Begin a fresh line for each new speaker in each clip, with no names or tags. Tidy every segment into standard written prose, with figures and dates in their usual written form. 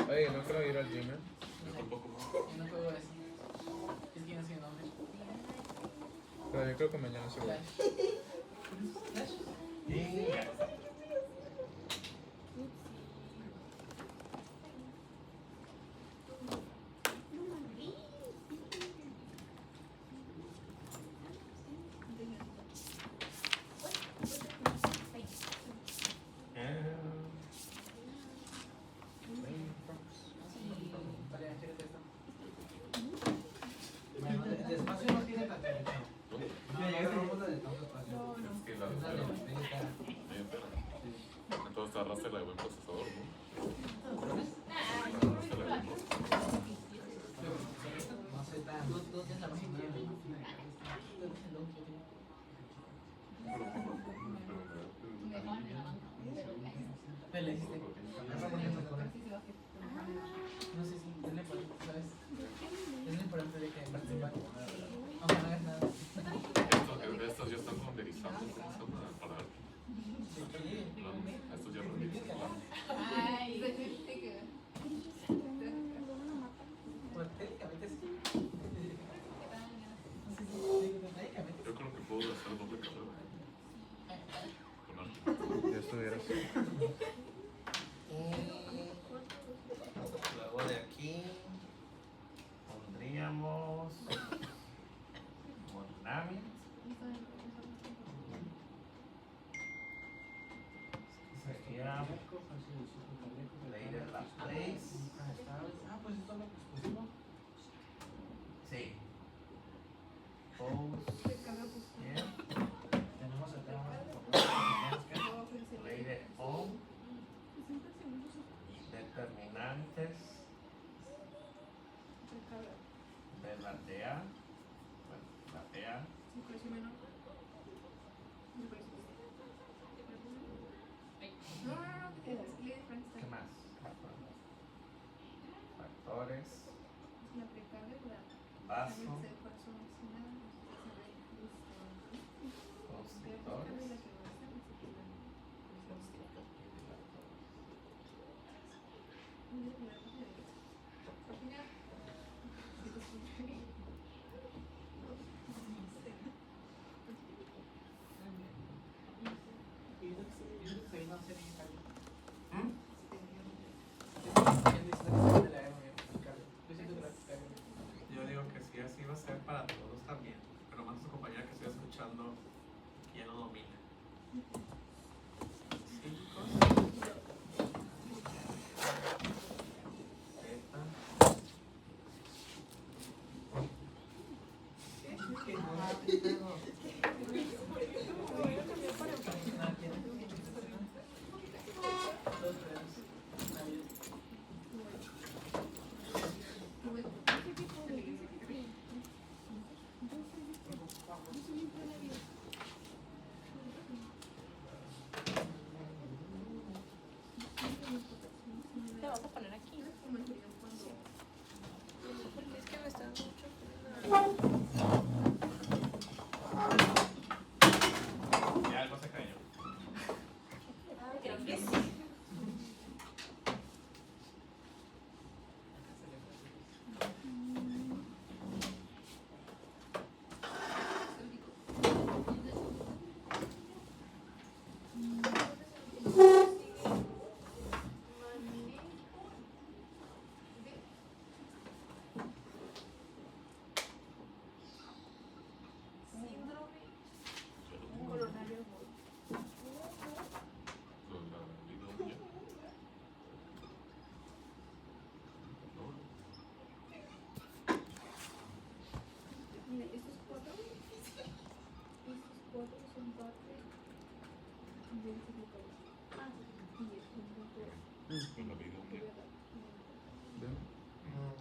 Oye, no quiero ir al gym, ¿eh?
No juego eso. Es que no sé el nombre.
Pero yo creo que mañana se va.
Flash. Despacio no tiene tanto. Ya llegaste a de tanto espacio.
Es que la entonces te agarraste la de buen procesador, ¿no? Agarraste la de buen procesador.
No sé tan. ¿Dónde es la máquina? Me la hiciste. No sé si es lo importante, ¿sabes? Es lo importante de que participar. Aunque no hagas nada.
Estos ya están renderizando, ¿cómo se llama? Para estos ya renderizan.
Pues técnicamente sí.
Yo creo que puedo hacer doble carrera. Con Ángel.
Ya estuviera así.
Luego de aquí pondríamos Monami. Sería Later Last Place.
Pues esto lo pusimos.
Sí. Pose. Yeah.
Tenemos el tema
Later On. Determinantes. De latea. Bueno, latea. ¿Qué más? Factores. Vaso. Constructores. Yo digo que sí, así va a ser para todos también. Pero más a su compañera que estoy escuchando, que ya no domina. 5.
Te vas a poner aquí. Es que me está mucho.
Ya algo se cayó.
Creo que sí.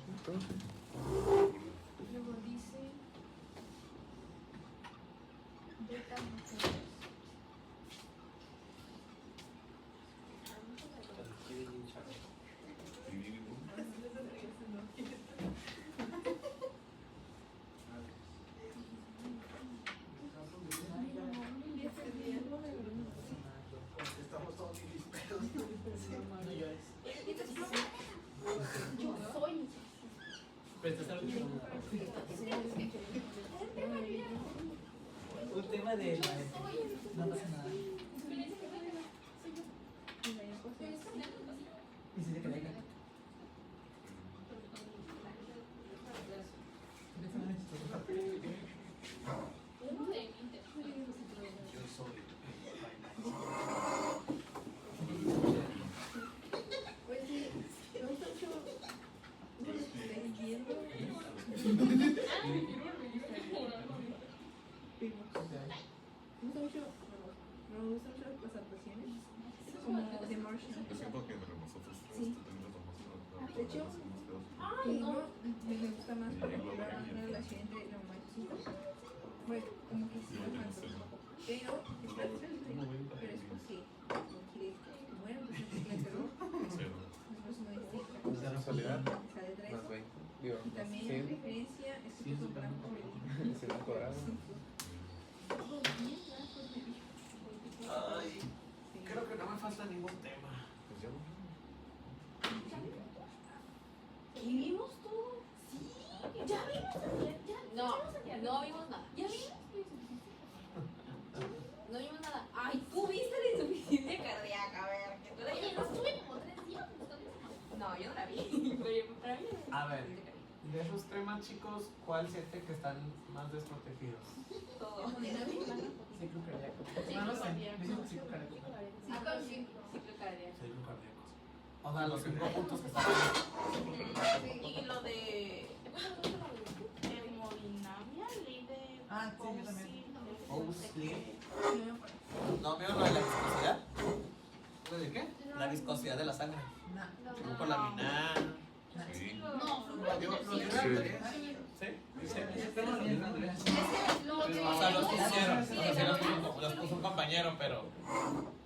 Entonces,
Luego dice beta
Estamos todos indispesos. Un tema de no pasa nada. Y si se queda acá.
Yo soy.
Pues sí, me gusta mucho leyendo. Me gusta mucho las actuaciones, como The Martian.
Yo siento que entre nosotros
Sí.
tenemos
De hecho, uno me gusta más porque una relación entre lo más chico, pues como que sí, pero está pero es porque bueno, pues es que pero es muy distinto.
Una soledad.
Sale
Más
3.
20. Digo,
Y también
sí.
la diferencia es que tú compras por el
Sí, un cuadrado.
Ay, creo que no me falta ningún tema.
Pues ya no.
¿Y vimos todo? Sí, ya vimos ayer. No, no vimos nada. ¿Ya vimos? No vimos nada. Ay, tú viste la insuficiencia cardíaca, a ver. Que tú la Oye, no estuve como 3 días. No, yo no la vi. Pero para mí
A ver, de esos temas, chicos, ¿cuál siente que están más desprotegidos?
todo.
Ciclo cardíaco. No lo sé. Dicen ciclo cardíaco.
Ciclo cardíaco.
Ciclo cardíacos. O sea, los 5 puntos que están ahí.
Y lo de hemodinamia, ley de
Ah, sí, yo también.
Sleep. No, veo lo de la viscosidad. ¿Lo de qué? La viscosidad de la sangre. Con la mina.
Sí.
No,
Lo dio ¿Sí? ¿Sí? O sea, los pusieron. Los puso un compañero, pero.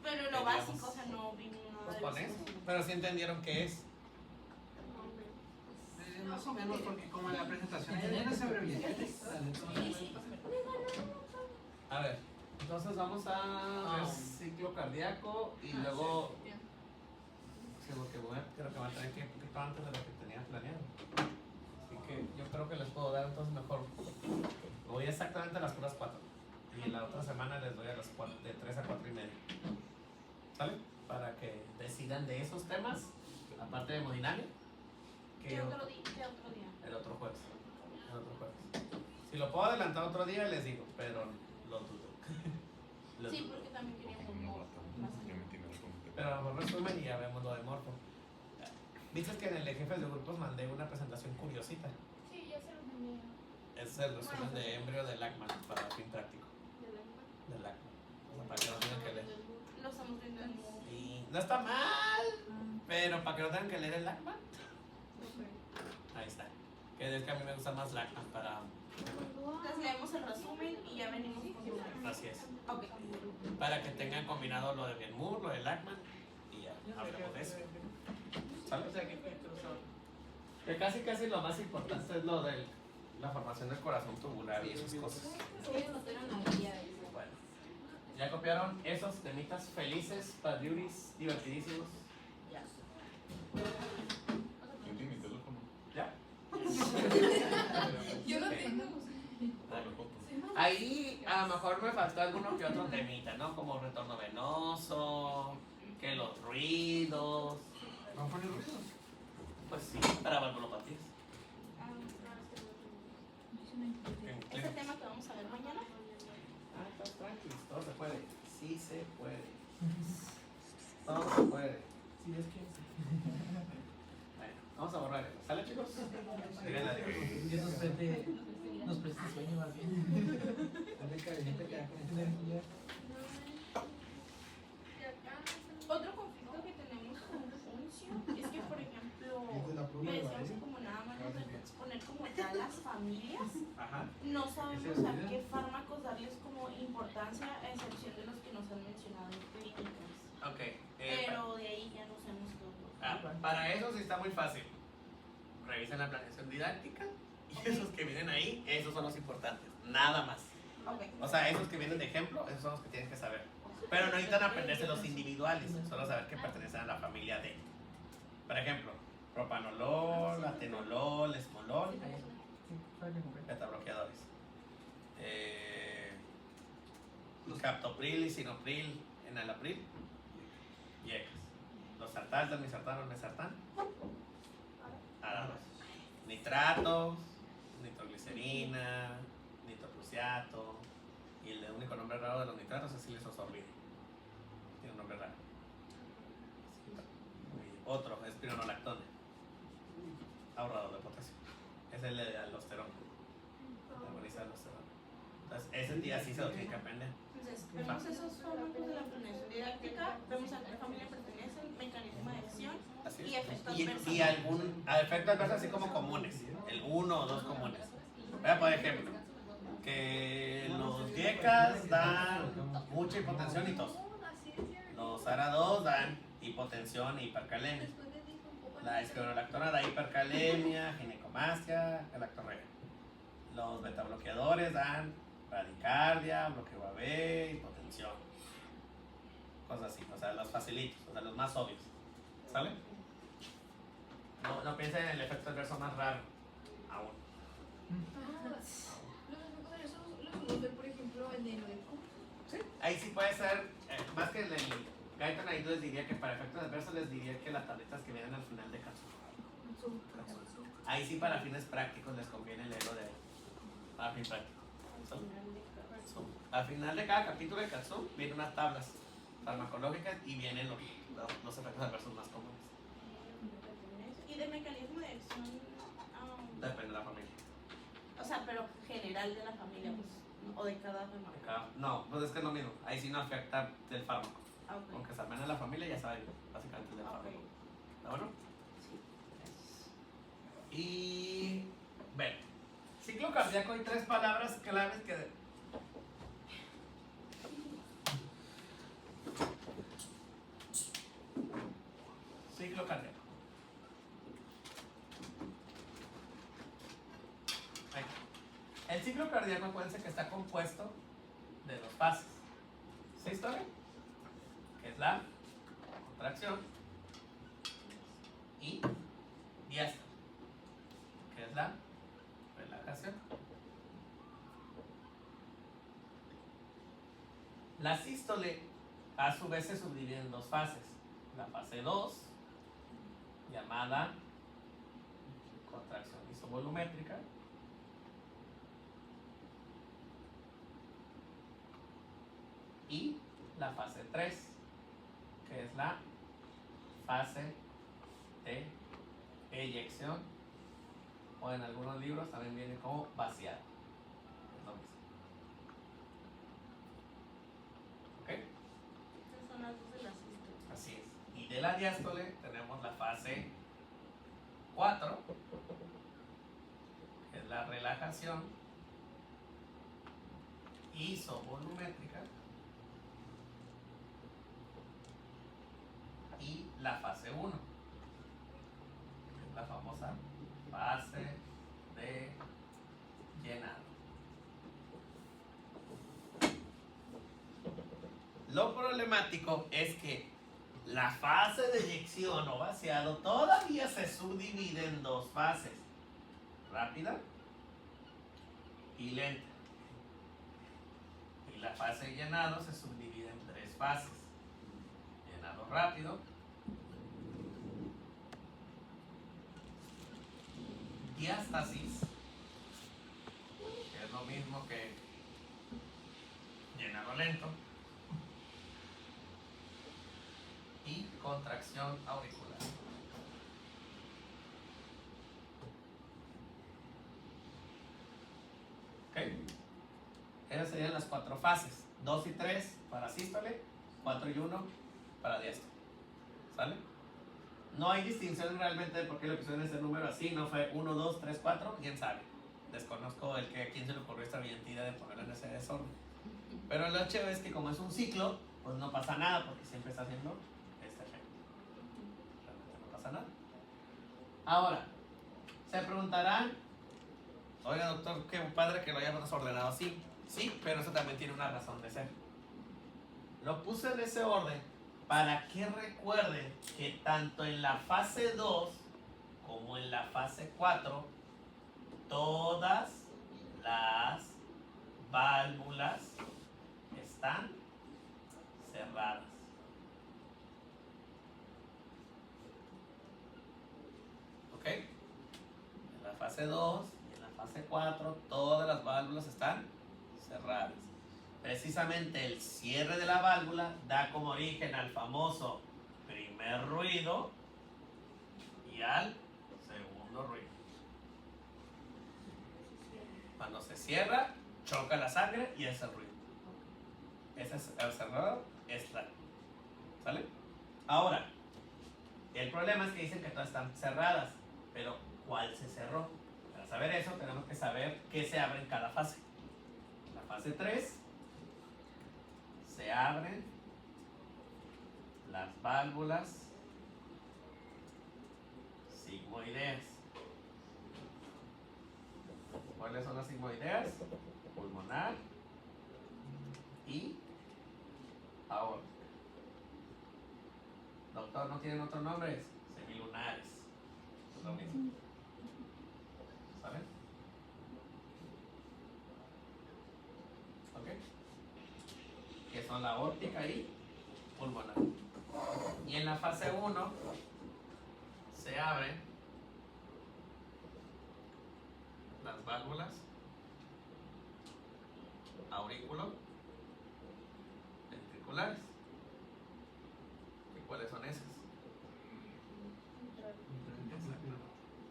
pero lo básico, o sea, no vino nada
Los
de
pones.
eso.
Pero sí entendieron qué es.
Más o menos, porque como en la presentación tenía esa brevedad.
A ver, entonces vamos a ver ciclo cardíaco y luego. Sí, porque creo que va a tener que ir un poquito antes de lo que tenía planeado. Así que yo creo que les puedo dar entonces mejor. Voy exactamente a las puras 4. Y en la otra semana les doy a las 4, de 3 a 4 y media. ¿Sale? Para que decidan de esos temas, aparte de hemodinamia.
¿Qué otro día?
El otro jueves. El otro jueves. Si lo puedo adelantar otro día, les digo, pero lo dudo. Lo
Sí,
dudo.
porque también queríamos
Como no
más.
bastante. Ya me tiene algo.
Pero a lo mejor resumen y ya vemos lo de Morfo. Viste que en el de jefes de grupos mandé una presentación curiosita.
Sí, ya se los envié.
Es el resumen de embrio de Lachman para fin práctico. De Lachman. O sea, para que no tengan que leer.
Lo estamos viendo en
Y no está mal, pero para que no tengan que leer el Lachman. Ahí está. Que es que a mí me gusta más Lachman para.
Entonces leemos el resumen y ya venimos con
Así es.
Ok.
Para que tengan combinado lo de Ben Moore, lo de Lachman y ya hablemos de eso. ¿Sale?
O sea, que son.
Que casi lo más importante es lo de la formación del corazón tubular y esas cosas. Bueno, ya copiaron esos temitas felices, padriuris, divertidísimos.
¿Quién tiene mi teléfono?
¿Ya?
Yo no tengo.
Ah, la foto.
Ahí a lo mejor me faltó alguno que otro temita, ¿no? Como retorno venoso, que los ruidos.
¿Vamos a poner ruidos?
Pues sí, para valvulopatías.
¿Es el tema que vamos a ver mañana?
Ah, estás tranquilo, todo se puede. Sí se puede. Todo se puede.
Si Dios quiere.
Bueno, vamos a borrar eso. ¿Sale, chicos? Digan adiós.
Dios nos preste sueño más bien. Energía.
Otro conflicto que tenemos con Funcio es que, por ejemplo, me decíamos como nada más nos debemos exponer como tal las familias.
Ajá.
No sabemos a qué fármacos darles como importancia, a excepción de los que nos han mencionado en clínicas.
Ok.
Pero de ahí ya no sabemos todo.
Para eso sí está muy fácil. Revisen la planeación didáctica y esos que vienen ahí, esos son los importantes. Nada más.
Ok.
O sea, esos que vienen de ejemplo, esos son los que tienen que saber. Pero no necesitan aprenderse los individuales, solo saber que pertenecen a la familia D. Por ejemplo, propanolol, atenolol, esmolol. Betabloqueadores. Captopril y sinopril, enalapril, YECAS. Los sartán, misartán, mesartán, árabes. Nitratos, nitroglicerina, nitroprusiato, y el único nombre raro de los nitratos es silesosorbide. Tiene un nombre raro. Otro es pironolactona, ahorrador de potasio. Es el de aldosterona, anaboliza aldosterona. Entonces, ese día sí se lo tiene que aprender.
Entonces, vemos esos fármacos de la planeación didáctica, vemos a qué familia pertenece, el mecanismo de acción
Así
y
es.
efectos
Y
adversos.
algún efecto adverso así como comunes, el 1 o 2 comunes. Vea, por ejemplo, que los YECAS dan mucha hipotensión y tos. Los ARA2 dan hipotensión e hipercalemia. La espironolactona da hipercalemia, ginecomastia, galactorrea. Los betabloqueadores dan bradicardia, bloqueo AB, hipotensión. Cosas así, o sea, los facilitos, o sea, los más obvios. ¿Sale? No piensen en el efecto adverso más raro aún.
Los puedo ver, por ejemplo, el de Noeco.
Ahí sí puede ser, más que el Gaitan, ahí les diría que para efectos adversos les diría que las tabletas que vienen al final de cápsula. Ahí sí para fines prácticos les conviene leerlo de para fin práctico. Al final de cada capítulo de Katsu vienen unas tablas farmacológicas y vienen los efectos adversos más comunes.
Y de mecanismo de acción,
Depende de la familia.
o sea, pero general de la familia, pues, o de cada fármaco.
No, pues es que es lo mismo. Ahí sí no afecta del fármaco.
Ah, ok.
Aunque se en la familia ya saben básicamente del fármaco.
Ok.
¿Está bueno?
Sí.
Y ven, ciclo cardíaco hay 3 palabras claves que ciclo cardíaco. Ahí. El ciclo cardíaco, acuérdense que está compuesto de 2 fases. Sístole, que es la contracción, y diástole, que es la relajación. La sístole a su vez se subdivide en 2 fases. La fase 2, llamada contracción isovolumétrica, y la fase 3, que es la fase de eyección, o en algunos libros también viene como vaciado. Es lo mismo. ¿Ok?
Estas son las dos de la sístole.
Así es. Y de la diástole tenemos la fase 4, que es la relajación isovolumétrica, y la fase 1, que es la famosa fase de llenado. Lo problemático es que la fase de eyección o vaciado todavía se subdivide en 2 fases: rápida y lenta. Y la fase de llenado se subdivide en 3 fases: llenado rápido, diástasis, que es lo mismo que llenado lento, y contracción auricular. Ok. Esas serían las 4 fases: 2 y 3 para sístole, 4 y 1 para diástole. ¿Sale? No hay distinción realmente de por qué le pusieron ese número así. No fue 1, 2, 3, 4, quién sabe. Desconozco a quién se le ocurrió esta brillantidad de ponerlo en ese desorden. Pero lo chévere es que como es un ciclo, pues no pasa nada porque siempre está haciendo este efecto. Realmente no pasa nada. Ahora, se preguntarán: oiga, doctor, qué padre que lo hayamos ordenado así. Sí, pero eso también tiene una razón de ser. Lo puse en ese orden para que recuerden que tanto en la fase 2 como en la fase 4 todas las válvulas están cerradas. ¿Ok? En la fase 2 y en la fase 4 todas las válvulas están cerradas. Precisamente el cierre de la válvula da como origen al famoso primer ruido y al segundo ruido. Cuando se cierra, choca la sangre y es el ruido. Ese es el cerrador, es la. ¿Sale? Ahora, el problema es que dicen que todas están cerradas, pero ¿cuál se cerró? Para saber eso tenemos que saber qué se abre en cada fase. En la fase 3 se abren las válvulas sigmoideas. ¿Cuáles son las sigmoideas? Pulmonar y aórtica. Doctor, ¿no tienen otros nombres? Semilunares. Es lo mismo. ¿Saben? ¿Ok? Que son la aórtica y pulmonar. Y en la fase 1 se abren las válvulas aurículo ventriculares. ¿Y cuáles son esas?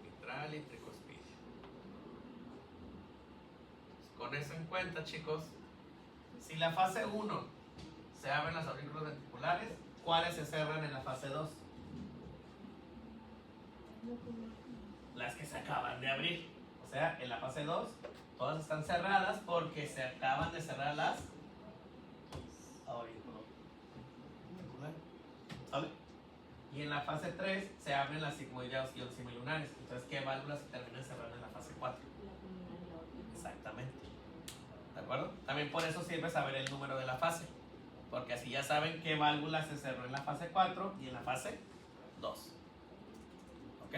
Mitral y tricuspidio. Con eso en cuenta, chicos, si la fase 1 se abren las aurículos ventriculares, ¿cuáles se cerran en la fase 2? Las que se acaban de abrir. O sea, en la fase 2 todas están cerradas porque se acaban de cerrar las aurículos ventriculares. ¿Sale? Y en la fase 3 se abren las sigmoideas y semilunares. Entonces, ¿qué válvulas se terminan cerrando en la fase 4? Exactamente. ¿De acuerdo? También por eso sirve saber el número de la fase. Porque así ya saben qué válvula se cerró en la fase 4 y en la fase 2. ¿Ok?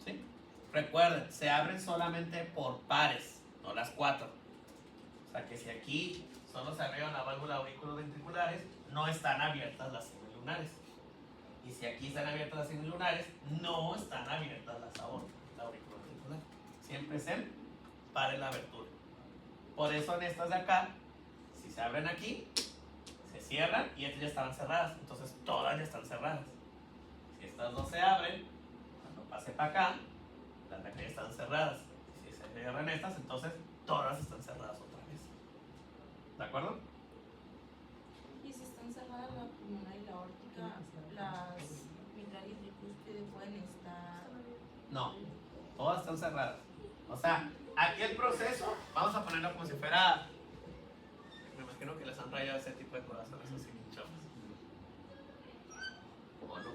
¿Sí? Recuerden, se abren solamente por pares, no las 4. O sea que si aquí solo se abrieron la válvula auriculoventriculares, no están abiertas las semilunares. Y si aquí están abiertas las semilunares, no están abiertas las auriculoventriculares. Siempre es en par en la abertura. Por eso en estas de acá, si se abren aquí, se cierran y estas ya estaban cerradas. Entonces todas ya están cerradas. Si estas dos se abren, cuando pase para acá, las de acá ya están cerradas. Si se cierran estas, entonces todas están cerradas otra vez. ¿De acuerdo?
Y si están cerradas la pulmonar y la aórtica, las mitral y tricúspide pueden estar.
No, todas están cerradas. O sea, aquí el proceso, vamos a ponerlo como si fuera. Me imagino que les han rayado ese tipo de corazones así hinchados. ¿O no?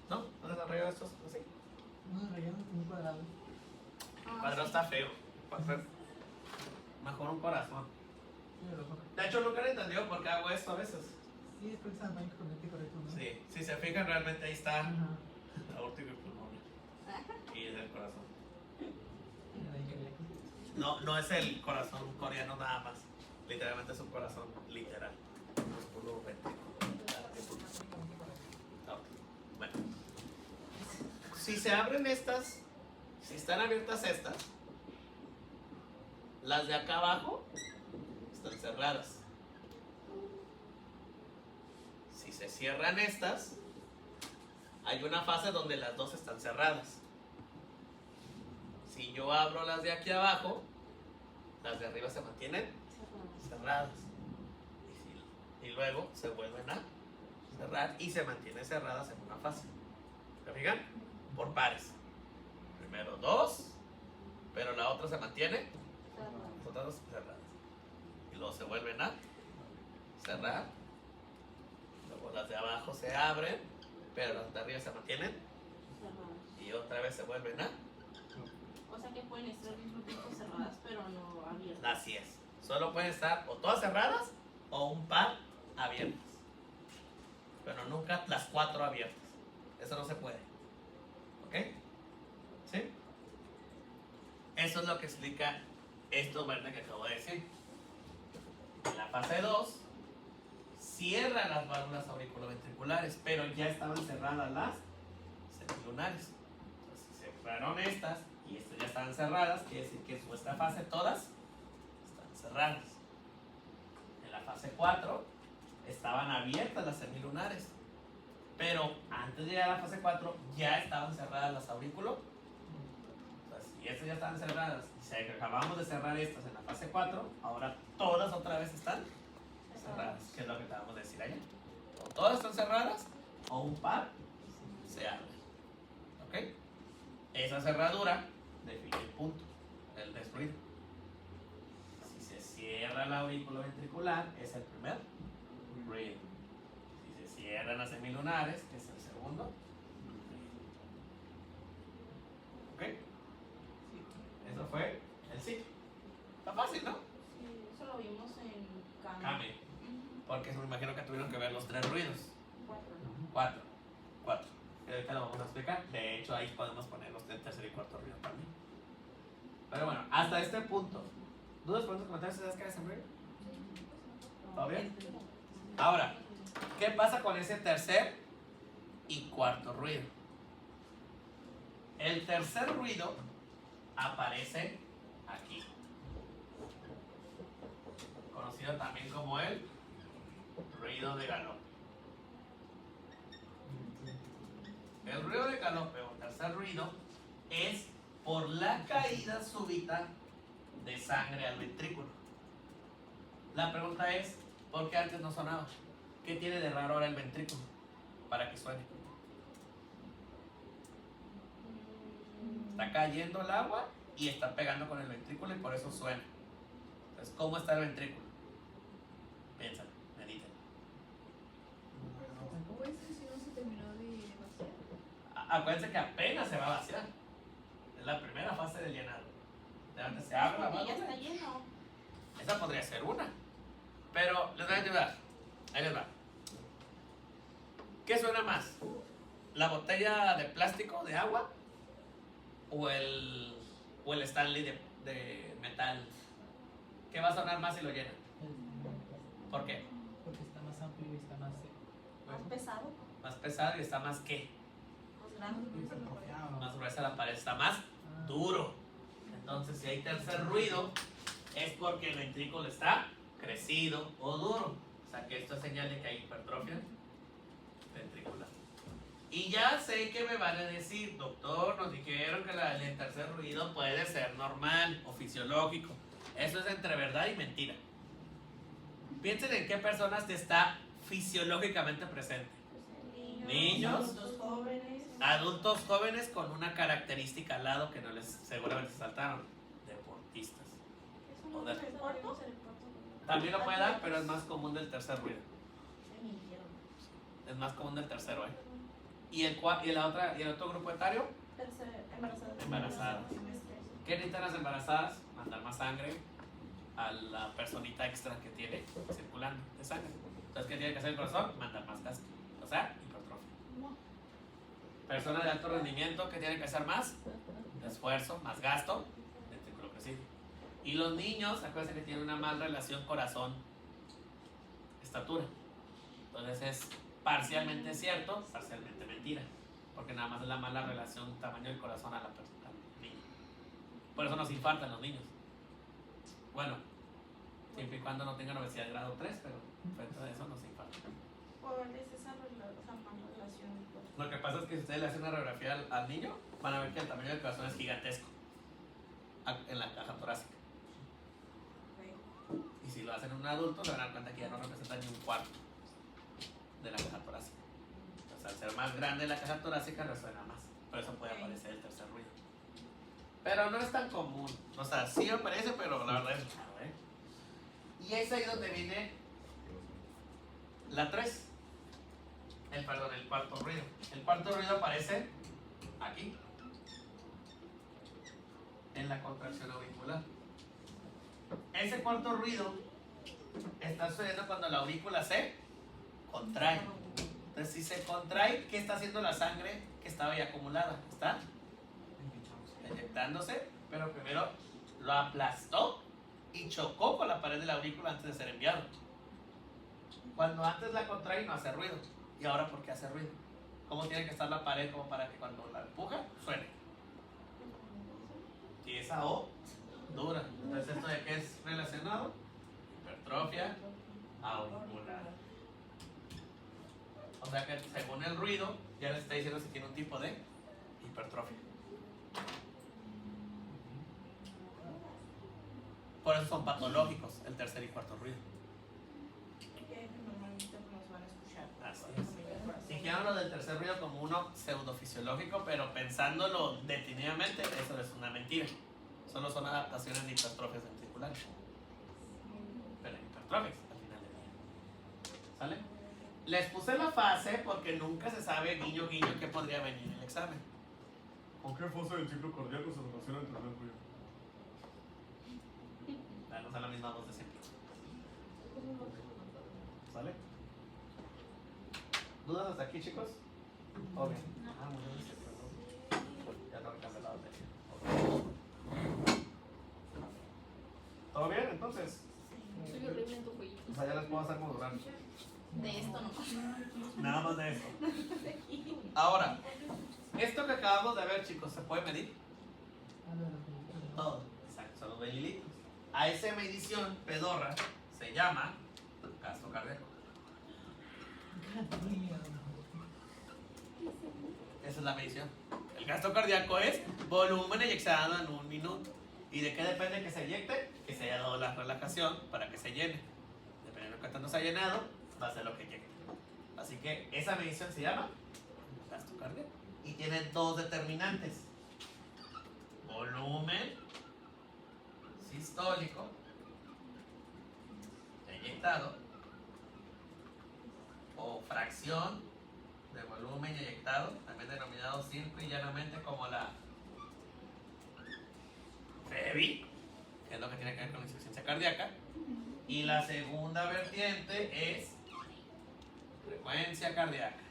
¿No? ¿No les han rayado estos así?
No, rayamos un cuadrado.
El cuadrado está feo. Mejor un corazón. De hecho, nunca he entendido por qué hago esto a veces.
Sí, es porque está en correcto, ¿no?
Sí, si se fijan, realmente ahí está
Ajá.
aórtico y pulmonar. Y es el corazón.
Ahí que le-
No, no es el corazón coreano nada más. Literalmente es un corazón literal. Músculo ventricular. Bueno. Si se abren estas, si están abiertas estas, las de acá abajo están cerradas. Si se cierran estas, hay una fase donde las dos están cerradas. Si yo abro las de aquí abajo, las de arriba se mantienen cerradas. Y luego se vuelven a cerrar y se mantienen cerradas en una fase. ¿Se fijan? Por pares. Primero dos, pero la otra se mantiene, las otras dos cerradas. Y luego se vuelven a cerrar. Luego las de abajo se abren, pero las de arriba se mantienen. Y otra vez se vuelven a.
O sea que pueden estar al mismo tiempo cerradas, pero no abiertas.
Así es. Solo pueden estar o todas cerradas o un par abiertas. Pero nunca las 4 abiertas. Eso no se puede. ¿Ok? ¿Sí? Eso es lo que explica esto verde que acabo de decir. En la fase 2, cierra las válvulas auriculoventriculares, pero ya estaban cerradas las semilunares. Entonces, si cerraron estas y estas ya estaban cerradas, quiere decir que en esta fase todas están cerradas. En la fase 4 estaban abiertas las semilunares, pero antes de llegar a la fase 4 ya estaban cerradas las aurículos. Entonces, si estas ya estaban cerradas y si acabamos de cerrar estas en la fase 4, ahora todas otra vez están cerradas, que es lo que acabamos de decir ayer. O todas están cerradas o un par se abre. ¿Ok? Esa cerradura define el punto del desruido. Si se cierra el aurículo ventricular, es el primer ruido. Si se cierran las semilunares, es el segundo ruido. ¿Ok? Eso fue el ciclo. Está fácil, ¿no?
Sí, eso lo vimos en Kame.
Kame. Porque me imagino que tuvieron que ver los 3 ruidos.
4, ¿no?
4. Y ahorita lo vamos a explicar. De hecho, ahí podemos poner los del tercer y cuarto ruido también. Pero bueno, hasta este punto. ¿Dudas, preguntas, comentarios? ¿Sabes qué es el ruido? ¿Todo bien? Ahora, ¿qué pasa con ese tercer y cuarto ruido? El tercer ruido aparece aquí, conocido también como el ruido de galope. El ruido de galope o tercer ruido es por la caída súbita de sangre al ventrículo. La pregunta es, ¿por qué antes no sonaba? ¿Qué tiene de raro ahora el ventrículo para que suene? Está cayendo el agua y está pegando con el ventrículo y por eso suena. Entonces, ¿cómo está el ventrículo? Piensa, medita.
¿Cómo es que si no se terminó de vaciar?
Acuérdense que apenas se va a vaciar. Es la primera fase del llenado. De antes se abre la
Porque ya
válvula.
está lleno.
Esa podría ser una. Pero les voy a ayudar. Ahí les va. ¿Qué suena más? ¿La botella de plástico de agua? ¿O el Stanley de metal? ¿Qué va a sonar más si lo llenan? ¿Por qué?
Porque está más amplio y está más
Más pesado,
Más pesado y está más ¿qué?
más grande.
Más gruesa la pared, está más duro. Entonces, si hay tercer ruido, es porque el ventrículo está crecido o duro. O sea que esto es señal de que hay hipertrofia ventricular. Y ya sé que me van a decir, doctor, nos dijeron que el tercer ruido puede ser normal o fisiológico. Eso es entre verdad y mentira. Piensen en qué personas está fisiológicamente presente. Niños.
Adultos jóvenes.
Adultos jóvenes con una característica al lado que no les seguramente se saltaron. Deportistas.
¿Es un corto?
También lo puede dar, pero es más común del tercer ruido.
Se mintieron.
Es más común del tercero, ¿eh? ¿Y el otro grupo etario?
Embarazadas.
Embarazadas. ¿Qué necesitan las embarazadas? Mandar más sangre a la personita extra que tiene circulando de sangre. Entonces, ¿qué tiene que hacer el corazón? Mandar más gasto. O sea, hipertrofia. Personas de alto rendimiento, ¿qué tienen que hacer más? Esfuerzo, más gasto, ventrículo crecido. Y los niños, acuérdense que tienen una mala relación corazón-estatura. Entonces es parcialmente cierto, parcialmente mentira. Porque nada más es la mala relación tamaño del corazón al niño. Por eso nos infartan los niños. Bueno, siempre y cuando no tengan obesidad de grado 3, pero frente a eso nos infartan.
Por esa mala relación.
Lo que pasa es que si ustedes le hacen una radiografía al niño, van a ver que el tamaño del corazón es gigantesco en la caja torácica. Y si lo hacen en un adulto, se van a dar cuenta que ya no representa ni un cuarto de la caja torácica. Entonces, al ser más grande la caja torácica, resuena más. Por eso puede aparecer el tercer ruido. Pero no es tan común. O sea, sí aparece, pero la verdad es raro, ¿eh? Y es ahí donde viene la 3. El cuarto ruido. El cuarto ruido aparece aquí, en la contracción auricular. Ese cuarto ruido está sucediendo cuando la aurícula se contrae. Entonces, si se contrae, ¿qué está haciendo la sangre que estaba ahí acumulada? Está eyectándose, pero primero lo aplastó y chocó con la pared de la aurícula antes de ser enviado. Cuando antes la contrae no hace ruido. ¿Y ahora por qué hace ruido? ¿Cómo tiene que estar la pared como para que cuando la empuja suene? Y esa O dura. Entonces, ¿esto de qué es relacionado? Hipertrofia auricular. O sea que según el ruido, ya le está diciendo si tiene un tipo de hipertrofia. Por eso son patológicos el tercer y cuarto ruido.
Que normalmente nos van a escuchar.
Así es. Dijeron lo del tercer ruido como uno pseudofisiológico, pero pensándolo detenidamente, eso es una mentira. Solo son adaptaciones de hipertrofias ventriculares. Pero hipertrofias al final del día. ¿Sale? Les puse la fase porque nunca se sabe, guiño, guiño, qué podría venir en el examen.
¿Con qué fase del ciclo cardíaco se relaciona el tercer ruido?
Danos a la misma voz de siempre. ¿Sale? ¿Dudas hasta aquí, chicos? Ok. Ah, muy bien. Ya tengo que cambiar la batería. Ok. ¿Todo bien, entonces?
Soy horrible en tu jueguito.
O sea, ya les puedo hacer modular.
De esto no.
Nada más de eso. Ahora, esto que acabamos de ver, chicos, ¿se puede medir? Todo. Exacto, son los mililitros. A esa medición pedorra se llama gasto cardíaco. Esa es la medición. El gasto cardíaco es volumen eyectado en un minuto. ¿Y de qué depende que se eyecte? Que se haya dado la relajación para que se llene. Dependiendo de cuánto no se ha llenado, va a ser lo que eyecte. Así que esa medición se llama gasto cardíaco. Y tiene dos determinantes. Volumen sistólico eyectado o fracción de volumen eyectado, también denominado simple y llanamente como la FEBI, que es lo que tiene que ver con la insuficiencia cardíaca. Y la segunda vertiente es frecuencia cardíaca.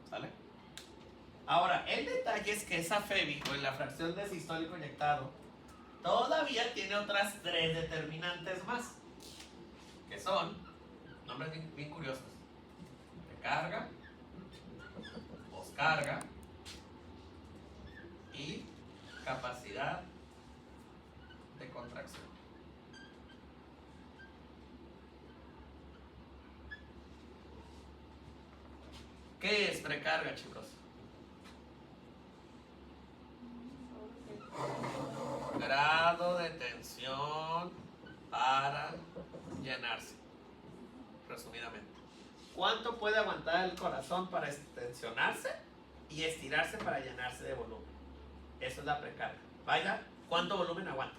¿Sale? Ahora, el detalle es que esa FEBI, o la fracción de sistólico eyectado, todavía tiene otras tres determinantes más, que son nombres bien curiosos: recarga, poscarga y capacidad de contracción. ¿Qué es precarga, chicos? Grado de tensión para llenarse, resumidamente. ¿Cuánto puede aguantar el corazón para tensionarse y estirarse para llenarse de volumen? Eso es la precarga. Vaya, ¿cuánto volumen aguanta?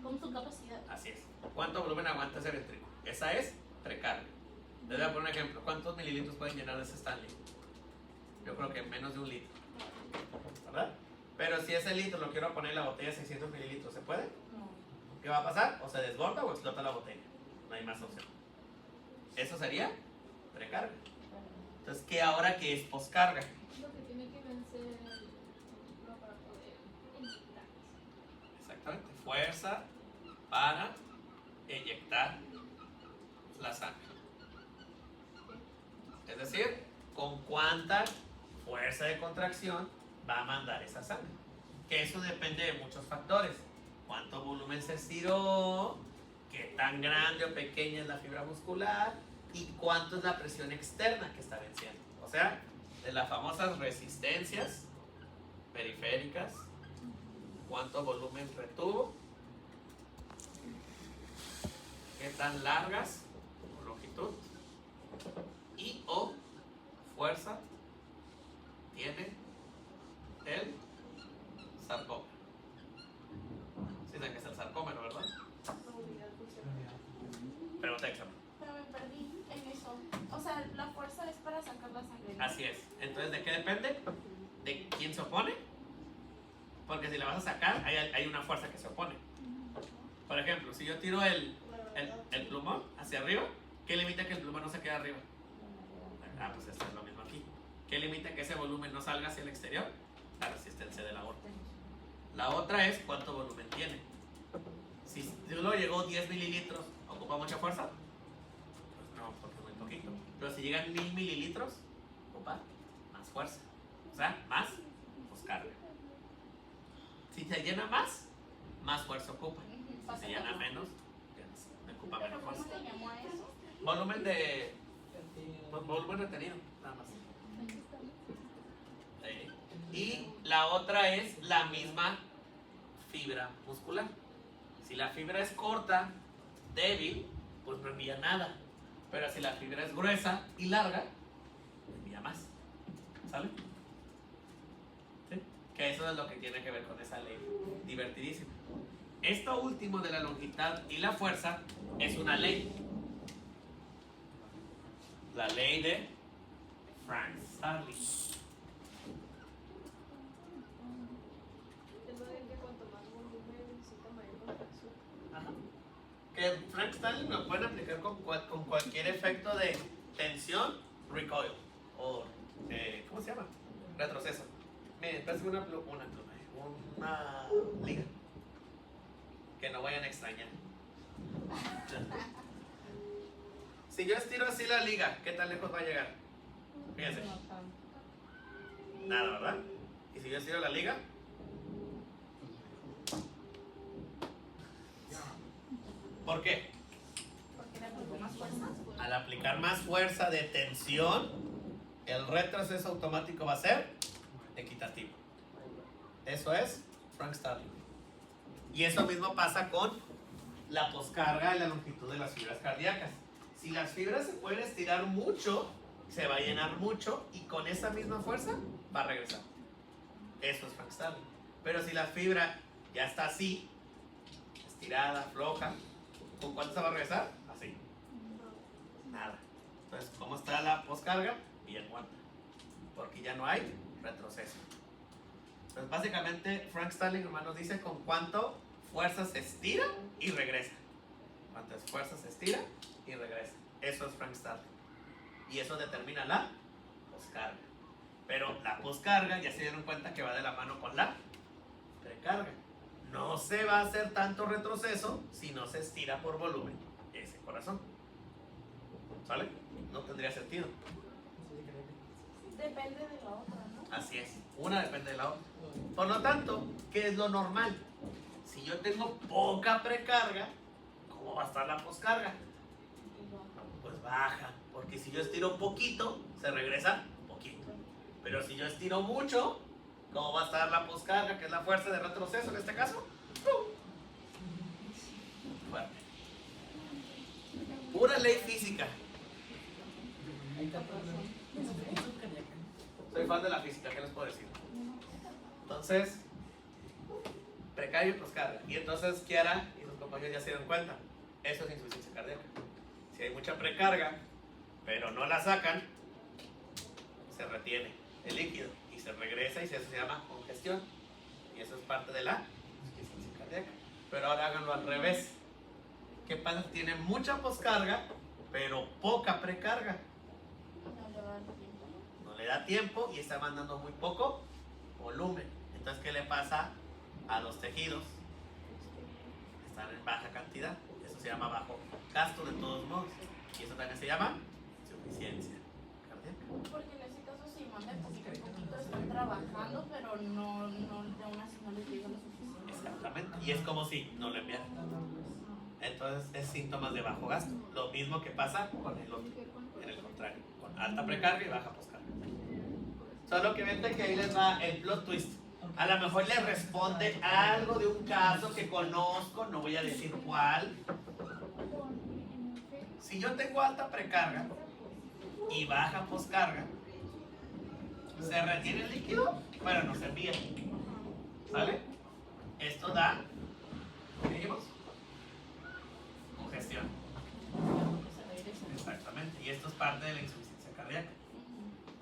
Con su capacidad.
Así es. ¿Cuánto volumen aguanta ese ventrículo? Esa es precarga. Les voy a poner un ejemplo. ¿Cuántos mililitros pueden llenar de ese Stanley? Yo creo que menos de un litro. ¿Verdad? Pero si ese litro lo quiero poner en la botella de 600 mililitros, ¿se puede?
No.
¿Qué va a pasar? O se desborda o explota la botella. No hay más opción. Eso sería precarga. Entonces, ¿qué ahora que es poscarga?
Lo que tiene que vencer el ventrículo para poder inyectar.
Exactamente. Fuerza para eyectar la sangre. Es decir, con cuánta fuerza de contracción va a mandar esa sangre. Que eso depende de muchos factores. Cuánto volumen se estiró, qué tan grande o pequeña es la fibra muscular y cuánto es la presión externa que está venciendo. O sea, de las famosas resistencias periféricas, cuánto volumen retuvo, qué tan largas o longitud y o fuerza tiene el sarcómero. ¿Sí saben qué es el sarcómero, verdad? Pregunta examen.
Pero me perdí en eso. O sea, la fuerza es para sacar la sangre, ¿no?
Así es. Entonces, ¿de qué depende? ¿De quién se opone? Porque si la vas a sacar, hay una fuerza que se opone. Por ejemplo, si yo tiro el plumón hacia arriba, ¿Qué limita que el pluma no se quede arriba? Ah, pues esto es lo mismo aquí. ¿Qué limita que ese volumen no salga hacia el exterior? La resistencia de la aorta. La otra es cuánto volumen tiene. Si solo llegó 10 mililitros, ¿ocupa mucha fuerza? Pues no, porque es muy poquito. Pero si llegan 1000 mililitros, ocupa más fuerza. O sea, más pues carga. Si se llena más fuerza ocupa. Si se llena menos, ya ocupa
¿Pero
menos
cómo
fuerza.
se llamó a eso?
Volumen de. Volumen retenido, nada más. Y la otra es la misma fibra muscular. Si la fibra es corta, débil, pues no envía nada. Pero si la fibra es gruesa y larga, envía más. ¿Sale? ¿Sí? Que eso es lo que tiene que ver con esa ley. Divertidísima. Esto último de la longitud y la fuerza es una ley. La ley de Frank Starling. Que Frank Starling lo pueden aplicar con cualquier efecto de tensión, recoil, o ¿cómo se llama? Retroceso. Miren, préstame una liga. Que no vayan a extrañar. Si yo estiro así la liga, ¿qué tan lejos va a llegar? Fíjense. Nada, ¿verdad? Y si yo estiro la liga, ¿por qué?
Porque le aplicó más fuerza.
Al aplicar más fuerza de tensión, el retroceso automático va a ser equitativo. Eso es Frank Starling. Y eso mismo pasa con la poscarga y la longitud de las fibras cardíacas. Si las fibras se pueden estirar mucho, se va a llenar mucho y con esa misma fuerza va a regresar. Eso es Frank Starling. Pero si la fibra ya está así, estirada, floja, ¿con cuánto se va a regresar? Así. Nada. Entonces, ¿cómo está la poscarga? Bien muerta. Porque ya no hay retroceso. Entonces, básicamente, Frank Starling nomás nos dice con cuánto fuerza se estira y regresa. Cuántas fuerzas se estira y regresa. Eso es Frank Starling. Y eso determina la poscarga. Pero la poscarga ya se dieron cuenta que va de la mano con la precarga. No se va a hacer tanto retroceso si no se estira por volumen ese corazón. ¿Sale? No tendría sentido.
Depende de la otra, ¿no?
Así es. Una depende de la otra. Por lo tanto, ¿qué es lo normal? Si yo tengo poca precarga, ¿cómo va a estar la poscarga? Pues baja. Porque si yo estiro poquito, se regresa poquito. Pero si yo estiro mucho, ¿cómo va a estar la poscarga, que es la fuerza de retroceso en este caso? Fuerte. Pura ley física. Soy fan de la física, ¿qué les puedo decir? Entonces, precario y poscarga. Y entonces Kiara y sus compañeros ya se dieron cuenta. Eso es insuficiencia cardíaca. Si hay mucha precarga, pero no la sacan, se retiene el líquido y se regresa y eso se llama congestión. Y eso es parte de la insuficiencia cardíaca. Pero ahora háganlo al revés. ¿Qué pasa si tiene mucha poscarga, pero poca precarga?
No le va a dar tiempo.
No le da tiempo y está mandando muy poco volumen. Entonces, ¿qué le pasa a los tejidos? Están en baja cantidad. Eso se llama bajo gasto de todos modos. Y eso también se llama insuficiencia cardíaca.
Porque en ese caso sí manda poquito a poquito, están trabajando, pero no, de aún así no les llega lo suficiente.
Exactamente. Y es como si no lo enviaran. Entonces, es síntomas de bajo gasto. Lo mismo que pasa con el otro. En el contrario, con alta precarga y baja poscarga. Solo que vente que ahí les va el plot twist. A lo mejor les responde algo de un caso que conozco, no voy a decir cuál. Si yo tengo alta precarga y baja poscarga, se retiene el líquido, pero no se envía. ¿Sale? Esto da, ¿qué dijimos? Congestión. Exactamente. Y esto es parte de la insuficiencia cardíaca.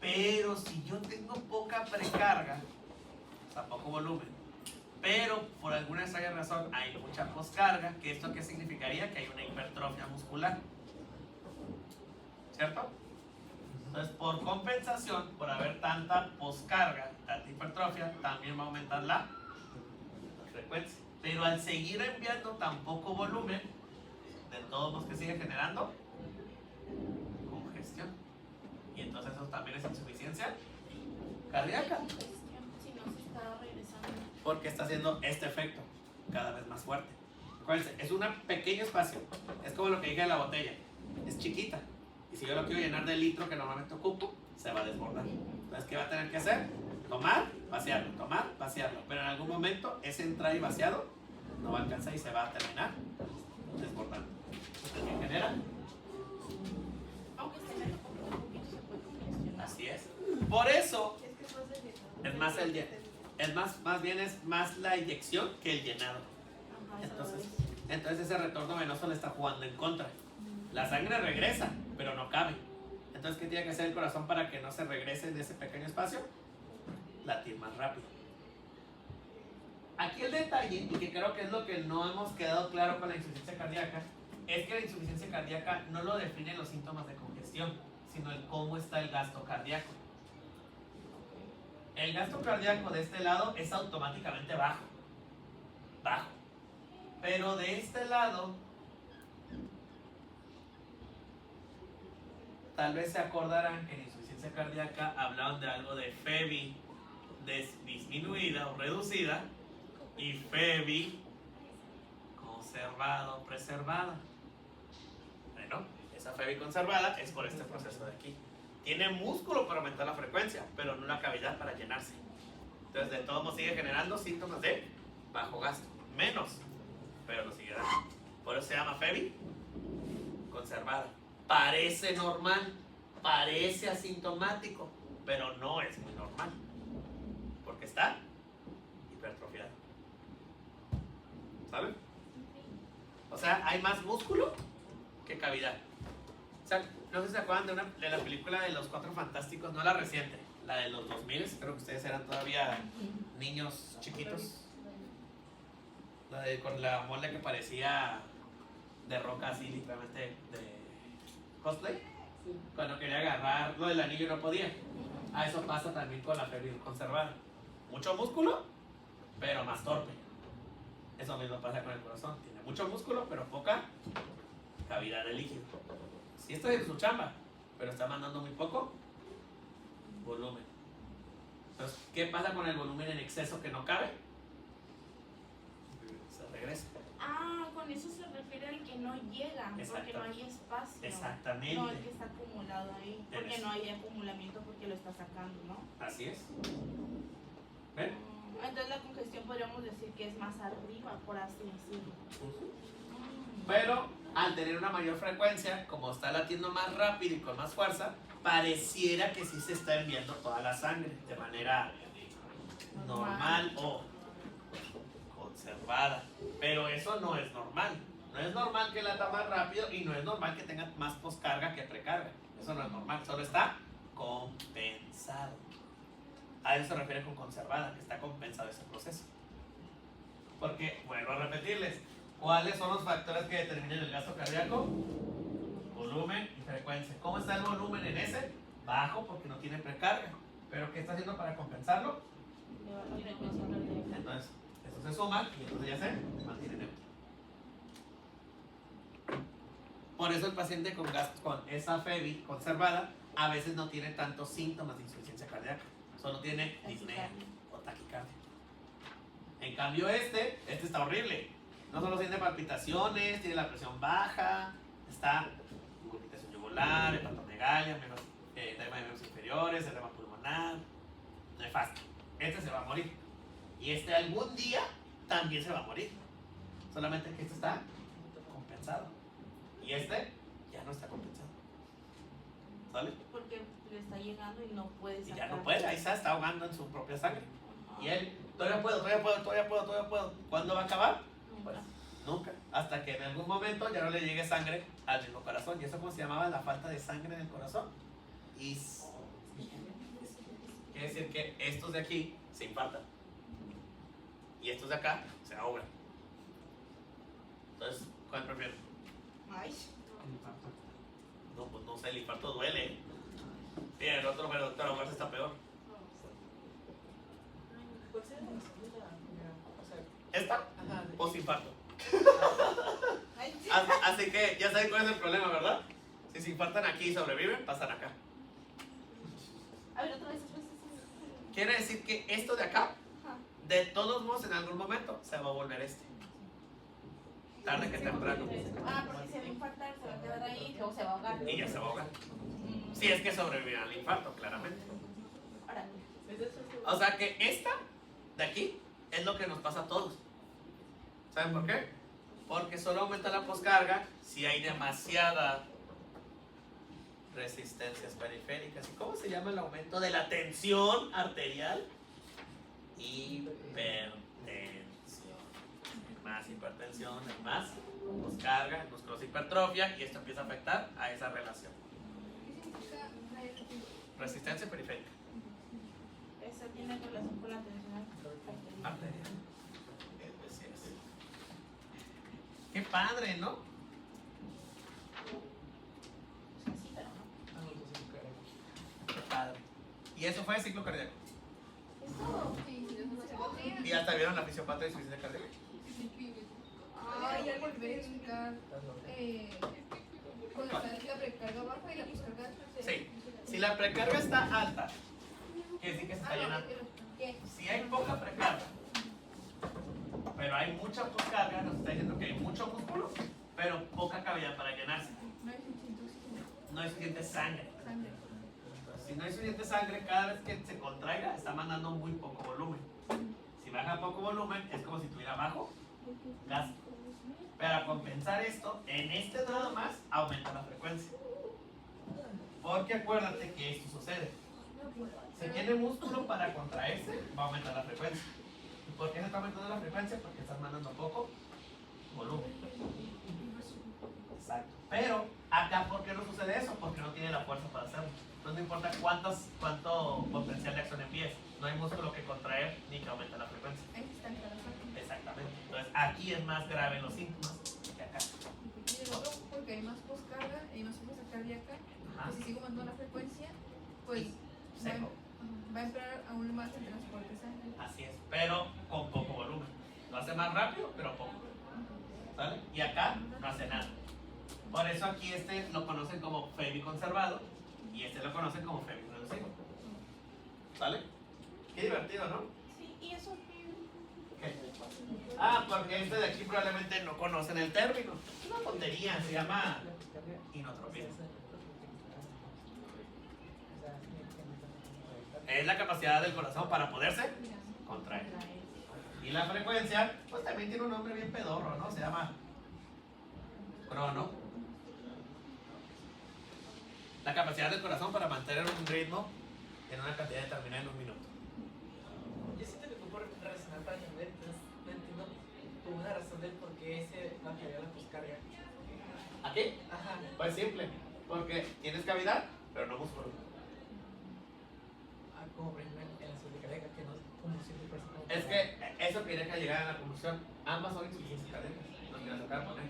Pero si yo tengo poca precarga, o sea, poco volumen, pero por alguna extraña razón hay mucha poscarga, ¿que esto qué significaría? Que hay una hipertrofia muscular. ¿cierto? Entonces, por compensación, por haber tanta poscarga, tanta hipertrofia, también va a aumentar la frecuencia. Pero al seguir enviando tan poco volumen, de todos modos que sigue generando congestión. Y entonces eso también es insuficiencia cardíaca.
Si no se está regresando.
Porque está haciendo este efecto cada vez más fuerte. Acuérdense, es un pequeño espacio. Es como lo que dije de la botella. Es chiquita. Y si yo lo quiero llenar del litro que normalmente ocupo, se va a desbordar. Entonces, ¿qué va a tener que hacer? Tomar, vaciarlo, tomar, vaciarlo. Pero en algún momento ese entrar y vaciado no va a alcanzar y se va a terminar desbordando. ¿Qué genera?
Aunque esté menos un poquito, se puede congestionar.
Así es. Por eso
Es que eso es de
es más el más bien es más la inyección que el llenado.
Ajá,
Entonces ese retorno venoso le está jugando en contra. La sangre regresa, pero no cabe. Entonces, ¿qué tiene que hacer el corazón para que no se regrese de ese pequeño espacio? Latir más rápido. Aquí el detalle, y que creo que es lo que no hemos quedado claro con la insuficiencia cardíaca, es que la insuficiencia cardíaca no lo definen los síntomas de congestión, sino el cómo está el gasto cardíaco. El gasto cardíaco de este lado es automáticamente bajo. Bajo. Pero de este lado, tal vez se acordarán que en insuficiencia cardíaca hablaban de algo de FEBI disminuida o reducida y FEBI conservada o preservada. Bueno, esa FEBI conservada es por este proceso de aquí. Tiene músculo para aumentar la frecuencia, pero no la cavidad para llenarse. Entonces, de todos modos sigue generando síntomas de bajo gasto. Menos, pero lo sigue dando. Por eso se llama FEBI conservada. Parece normal, parece asintomático, pero no es muy normal. Porque está hipertrofiado. ¿Saben? O sea, hay más músculo que cavidad. O sea, no sé si se acuerdan de la película de los Cuatro Fantásticos, no la reciente, la de los 2000, creo que ustedes eran todavía niños chiquitos. La de con la mole que parecía de roca así, literalmente de cosplay. Cuando quería agarrar lo del anillo y no podía. Ah, eso pasa también con la febril conservada. Mucho músculo, pero más torpe. Eso mismo pasa con el corazón. Tiene mucho músculo, pero poca cavidad de líquido. Sí está en su chamba, pero está mandando muy poco volumen. Entonces, ¿qué pasa con el volumen en exceso que no cabe? Se regresa.
Ah, con eso se refiere al que no llega, porque
Exacto.
no hay espacio.
Exactamente.
No, el que está acumulado ahí, porque
Eso.
no hay acumulamiento porque lo está sacando, ¿no?
Así es. ¿Ven?
Entonces la congestión podríamos decir que es más arriba, por así decirlo.
Pero al tener una mayor frecuencia, como está latiendo más rápido y con más fuerza, pareciera que sí se está enviando toda la sangre de manera normal o conservada. Pero eso no es normal. No es normal que lata más rápido y no es normal que tenga más poscarga que precarga. Eso no es normal, solo está compensado. A eso se refiere con conservada, que está compensado ese proceso. Porque, vuelvo a repetirles, ¿cuáles son los factores que determinan el gasto cardíaco? Volumen y frecuencia. ¿Cómo está el volumen en ese? Bajo porque no tiene precarga. ¿Pero qué está haciendo para compensarlo? Entonces, eso se suma y entonces ya se mantiene neutro. Por eso el paciente con esa FEBI conservada a veces no tiene tantos síntomas de insuficiencia cardíaca. Solo tiene disnea o taquicardia. En cambio este está horrible. No solo tiene palpitaciones, tiene la presión baja, está con irritación yugular, hepatomegalia, edema de miembros inferiores, edema pulmonar, nefasto. Este se va a morir. Y este algún día también se va a morir. Solamente que este está compensado. Y este ya no está compensado. ¿Sale?
Porque le está llegando y no puede
Y
sacar.
ya no puede, ahí está ahogando en su propia sangre. Y él, todavía puedo. ¿Cuándo va a acabar? Pues nunca. Hasta que en algún momento ya no le llegue sangre al mismo corazón. ¿Y eso cómo se llamaba? La falta de sangre en el corazón. Y quiere decir que estos de aquí se infartan. Y estos de acá se ahogan. Entonces, ¿cuál prefiero?
Ay,
No, pues no sé, el infarto duele. Sí, el otro, pero el ahogarse está peor.
¿Cuál será la razón de la primera? O sea,
¿Esta?
ajá.
Postinfarto.
Ay, sí.
Así que ya saben cuál es el problema, ¿verdad? Si se infartan aquí y sobreviven, pasan acá.
A ver, otra vez.
Quiere decir que esto de acá,
Ajá.
de todos modos, en algún momento se va a volver este. Tarde que temprano.
Ah, porque se va a infartar, se va a quedar ahí, luego se va a ahogar.
Y ya se va a ahogar. Si es que sobreviven al infarto, claramente.
Ahora,
O sea que esta de aquí es lo que nos pasa a todos. ¿Saben por qué? Porque solo aumenta la poscarga si hay demasiada resistencias periféricas. ¿Y cómo se llama el aumento de la tensión arterial? Hipertensión. Más hipertensión, más poscarga, músculos hipertrofia, y esto empieza a afectar a esa relación.
¿Qué significa resistencia?
Resistencia periférica.
eso tiene relación con la tensión arterial.
Arterial. Así es. Qué padre, ¿no?
O sea, sí, pero no.
Qué padre. Y eso fue el ciclo cardíaco.
Eso.
Sí, sí, no se podría.
Y hasta vieron la fisiopatía y suicidio cardíaco.
Ay, algo que verificar cuando está la precarga baja y la poscarga alta.
Sí. Si la precarga está alta, quiere decir que se está llenando.
¿Qué?
Si hay poca precarga, pero hay mucha poscarga, nos está diciendo que hay mucho músculo, pero poca cavidad para llenarse.
No hay suficiente oxígeno.
No hay suficiente sangre.
Sangre.
Si no hay suficiente sangre, cada vez que se contraiga, está mandando muy poco volumen. Si baja poco volumen, es como si tuviera bajo gas. Para compensar esto, en este nada más aumenta la frecuencia. Porque acuérdate que esto sucede. Si tiene músculo para contraerse, va a aumentar la frecuencia. ¿Y por qué se está aumentando la frecuencia? Porque estás mandando poco volumen. Exacto. Pero acá, ¿por qué no sucede eso? Porque no tiene la fuerza para hacerlo. Entonces no importa cuánto potencial de acción envíes. No hay músculo que contraer ni que aumente la frecuencia.
Ahí está cada parte.
Exactamente. Entonces aquí es más grave los síntomas que acá.
Y el otro, porque hay más poscarga, hay más fuerza cardíaca,
Ajá.
pues si sigo mandando la frecuencia, pues
Seco.
va a empeorar aún más el transporte de sangre.
Así es. Pero con poco volumen. Lo hace más rápido, pero poco. ¿Sale? Y acá no hace nada. Por eso aquí este lo conocen como FEBI conservado y este lo conocen como FEBI reducido. ¿Sale? Qué divertido, ¿no?
Sí, y eso
¿Qué? Ah, porque este de aquí probablemente no conocen el término. Es una tontería, se llama inotropía. Es la capacidad del corazón para poderse contraer. Y la frecuencia, pues también tiene un nombre bien pedorro, ¿no? Se llama crono. La capacidad del corazón para mantener un ritmo en una cantidad determinada en un minuto.
Yo siento que fue por razonar para entender, entonces no entiendo como una razón del por qué se bajaría la poscarga.
¿Aquí?
Ajá.
Pues simple, porque tienes cavidad, pero no músculo.
Ah, como por ejemplo en la sublicardiaca, que no es como 100%.
Es que eso quería que llegara a la convulsión. Ambas son insuficiencias cardíacas, lo que les acabo de poner.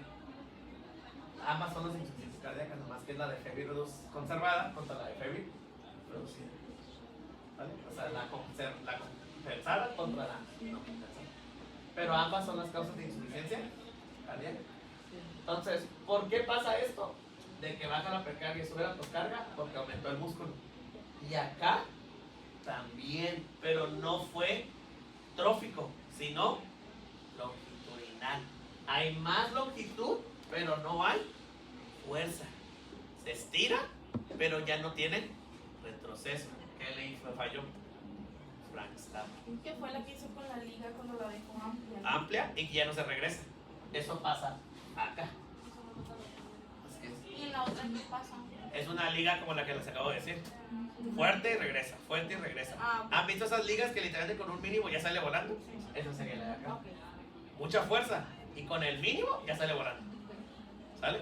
Ambas son las insuficiencias cardíacas, nomás que es la de FEBI conservada contra la de FEBI reducida. ¿Vale? O sea, la compensada contra la no compensada. Pero ambas son las causas de insuficiencia cardíaca. Entonces, ¿por qué pasa esto? De que baja la precarga y sube la poscarga, porque aumentó el músculo. Y acá también, pero no fue trófico, sino longitudinal. Hay más longitud, pero no hay fuerza. Se estira, pero ya no tiene retroceso. ¿Qué le hizo? Falló. Frank Stafford.
que fue la que hizo con la liga cuando la dejó amplia.
Amplia y que ya no se regresa. Eso pasa acá. Así es.
¿Y en la otra qué pasa?
Es una liga como la que les acabo de decir. Fuerte y regresa, fuerte y regresa.
Ah, ok.
¿Han visto esas ligas que literalmente con un mínimo ya sale volando? Eso sería la de acá.
Ok.
Mucha fuerza y con el mínimo ya sale volando. ¿Sale?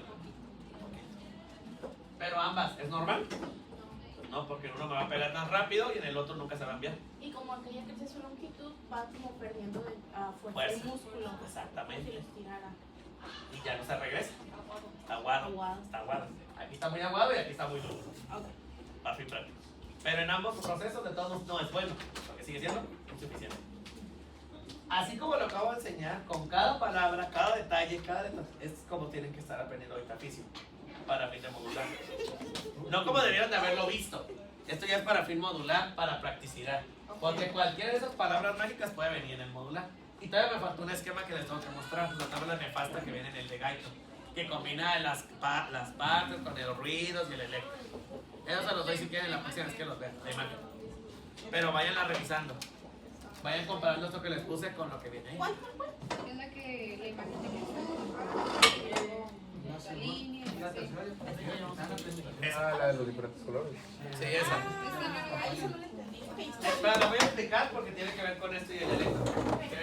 Pero ambas, ¿es normal? No, porque en uno me va a pegar tan rápido y en el otro nunca se va a enviar.
Y como aquella crece su longitud, va como perdiendo fuerza
Fuerza.
el músculo.
Exactamente.
Como si lo estirara.
y ya no se regresa. Está aguado. Está aguado. Aquí está muy aguado y aquí está muy duro. Para fin práctico. Pero en ambos procesos de todos no es bueno, porque sigue siendo insuficiente. Así como lo acabo de enseñar, con cada palabra, cada detalle, es como tienen que estar aprendiendo ahorita físico, para fin de modular. No como debieron de haberlo visto. Esto ya es para fin modular, para practicidad. Porque cualquiera de esas palabras mágicas puede venir en el modular. Y todavía me faltó un esquema que les tengo que mostrar, la tabla nefasta que viene en el de Gaito, que combina las partes con los ruidos y el electro. Eso se los doy si quieren la próxima vez que los vean, la imagen. Pero váyanla revisando. Vayan comparando esto que les puse con lo que viene ahí.
Es la que la imagen de la línea,
La de los diferentes colores.
Sí, esa.
Ay, eso no lo entendí. Ok, está.
Pero lo voy a explicar porque tiene que ver con esto y el electro. Que